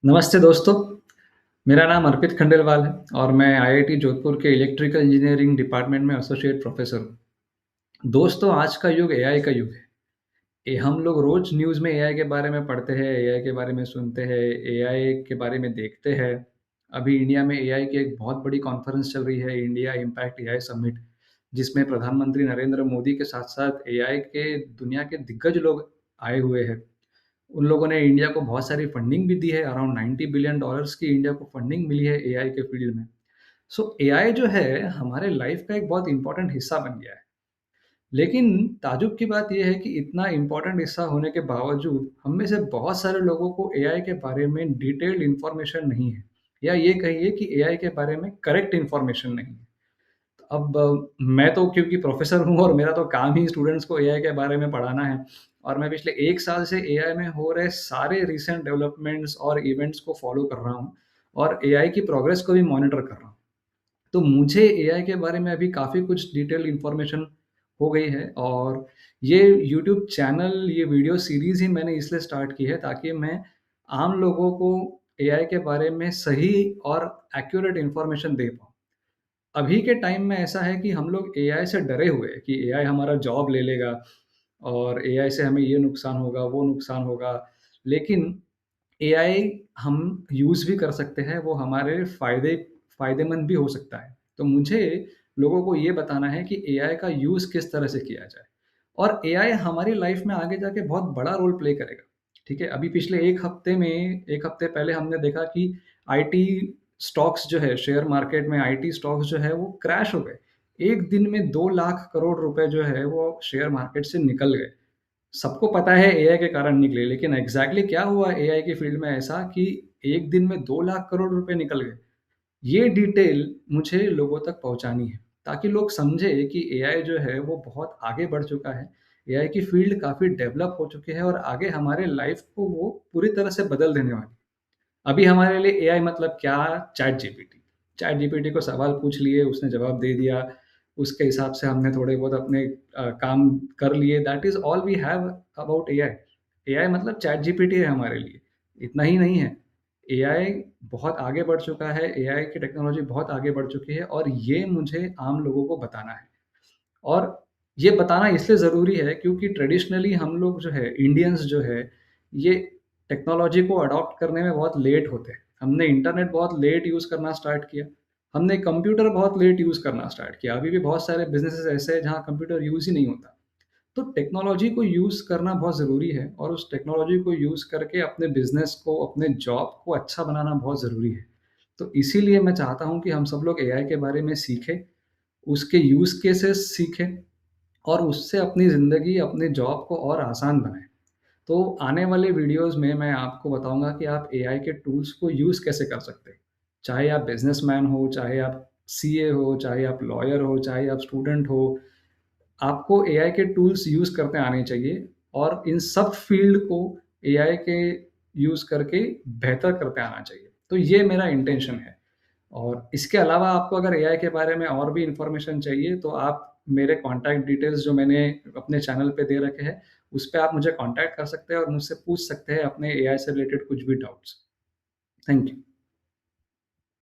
नमस्ते दोस्तों, मेरा नाम अर्पित खंडेलवाल है और मैं आईआईटी जोधपुर के इलेक्ट्रिकल इंजीनियरिंग डिपार्टमेंट में एसोसिएट प्रोफेसर हूँ। दोस्तों, आज का युग एआई का युग है। हम लोग रोज़ न्यूज़ में एआई के बारे में पढ़ते हैं, एआई के बारे में सुनते हैं, एआई के बारे में देखते हैं। अभी इंडिया में एआई की एक बहुत बड़ी कॉन्फ्रेंस चल रही है, इंडिया इम्पैक्ट एआई समिट, जिसमें प्रधानमंत्री नरेंद्र मोदी के साथ-साथ एआई के दुनिया के दिग्गज लोग आए हुए हैं। उन लोगों ने इंडिया को बहुत सारी फंडिंग भी दी है, अराउंड $90 बिलियन डॉलर्स की इंडिया को फंडिंग मिली है एआई के फील्ड में। सो एआई जो है, हमारे लाइफ का एक बहुत इम्पोर्टेंट हिस्सा बन गया है। लेकिन ताज्जुब की बात ये है कि इतना इम्पोर्टेंट हिस्सा होने के बावजूद, हम में से बहुत सारे लोगों को एआई के बारे में डिटेल्ड इन्फॉर्मेशन नहीं है, या ये कहिए कि एआई के बारे में करेक्ट इन्फॉर्मेशन नहीं है। अब मैं तो क्योंकि प्रोफ़ेसर हूँ और मेरा तो काम ही स्टूडेंट्स को एआई के बारे में पढ़ाना है और मैं पिछले 1 साल से एआई में हो रहे सारे रीसेंट डेवलपमेंट्स और इवेंट्स को फ़ॉलो कर रहा हूँ और एआई की प्रोग्रेस को भी मॉनिटर कर रहा हूँ। तो मुझे एआई के बारे में अभी काफ़ी कुछ डिटेल्ड इन्फॉर्मेशन हो गई है और ये यूट्यूब चैनल, ये वीडियो सीरीज़ ही मैंने इसलिए स्टार्ट की है ताकि मैं आम लोगों को एआई के बारे में सही और एक्यूरेट इन्फॉर्मेशन दे पाऊँ। अभी के टाइम में ऐसा है कि हम लोग एआई से डरे हुए हैं कि एआई हमारा जॉब ले लेगा और एआई से हमें ये नुकसान होगा, वो नुकसान होगा। लेकिन एआई हम यूज़ भी कर सकते हैं, वो हमारे फ़ायदेमंद भी हो सकता है। तो मुझे लोगों को ये बताना है कि एआई का यूज़ किस तरह से किया जाए और एआई हमारी लाइफ़ में आगे जाके बहुत बड़ा रोल प्ले करेगा, ठीक है? अभी पिछले 1 हफ़्ते पहले हमने देखा कि आईटी स्टॉक्स जो है, शेयर मार्केट में आईटी स्टॉक्स जो है, वो क्रैश हो गए। एक दिन में 2 लाख करोड़ रुपए जो है, वो शेयर मार्केट से निकल गए। सबको पता है एआई के कारण निकले, लेकिन एग्ज़ैक्टली क्या हुआ एआई की फ़ील्ड में ऐसा कि एक दिन में 2 लाख करोड़ रुपए निकल गए? ये डिटेल मुझे लोगों तक पहुँचानी है, ताकि लोग समझें कि एआई जो है वो बहुत आगे बढ़ चुका है। एआई की फ़ील्ड काफ़ी डेवलप हो चुकी है और आगे हमारे लाइफ़ को वो पूरी तरह से बदल देने वाली है। अभी हमारे लिए एआई मतलब क्या? Chat GPT. चैट जीपीटी को सवाल पूछ लिए, उसने जवाब दे दिया, उसके हिसाब से हमने थोड़े बहुत अपने काम कर लिए, that is all we have about AI. AI मतलब चैट जीपीटी है हमारे लिए, इतना ही नहीं है। एआई बहुत आगे बढ़ चुका है, एआई की टेक्नोलॉजी बहुत आगे बढ़ चुकी है और ये मुझे आम लोगों को बताना है। और ये बताना इसलिए ज़रूरी है क्योंकि ट्रेडिशनली हम लोग जो है, इंडियंस जो है, ये टेक्नोलॉजी को अडॉप्ट करने में बहुत लेट होते हैं। हमने इंटरनेट बहुत लेट यूज़ करना स्टार्ट किया। हमने कंप्यूटर बहुत लेट यूज़ करना स्टार्ट किया। अभी भी बहुत सारे बिज़नेसेस ऐसे हैं जहाँ कंप्यूटर यूज़ ही नहीं होता। तो टेक्नोलॉजी को यूज़ करना बहुत ज़रूरी है और उस टेक्नोलॉजी को यूज़ करके अपने बिज़नेस को, अपने जॉब को अच्छा बनाना बहुत ज़रूरी है। तो इसीलिए मैं चाहता हूँ कि हम सब लोग एआई के बारे में सीखें, उसके यूज़ केसेस सीखें और उससे अपनी ज़िंदगी, अपने जॉब को और आसान बनाएँ। तो आने वाले वीडियोज़ में मैं आपको बताऊँगा कि आप एआई के टूल्स को यूज़ कैसे कर सकते हैं। चाहे आप बिज़नेसमैन हो, चाहे आप सीए हो, चाहे आप लॉयर हो, चाहे आप स्टूडेंट हो, आपको एआई के टूल्स यूज़ करते आने चाहिए और इन सब फ़ील्ड को एआई के यूज़ करके बेहतर करते आना चाहिए। तो ये मेरा इंटेंशन है। और इसके अलावा आपको अगर एआई के बारे में और भी इन्फॉर्मेशन चाहिए, तो आप मेरे कॉन्टैक्ट डिटेल्स जो मैंने अपने चैनल पे दे रखे हैं, उस पे आप मुझे कॉन्टैक्ट कर सकते हैं और मुझसे पूछ सकते हैं अपने एआई से रिलेटेड कुछ भी डाउट्स। Thank you.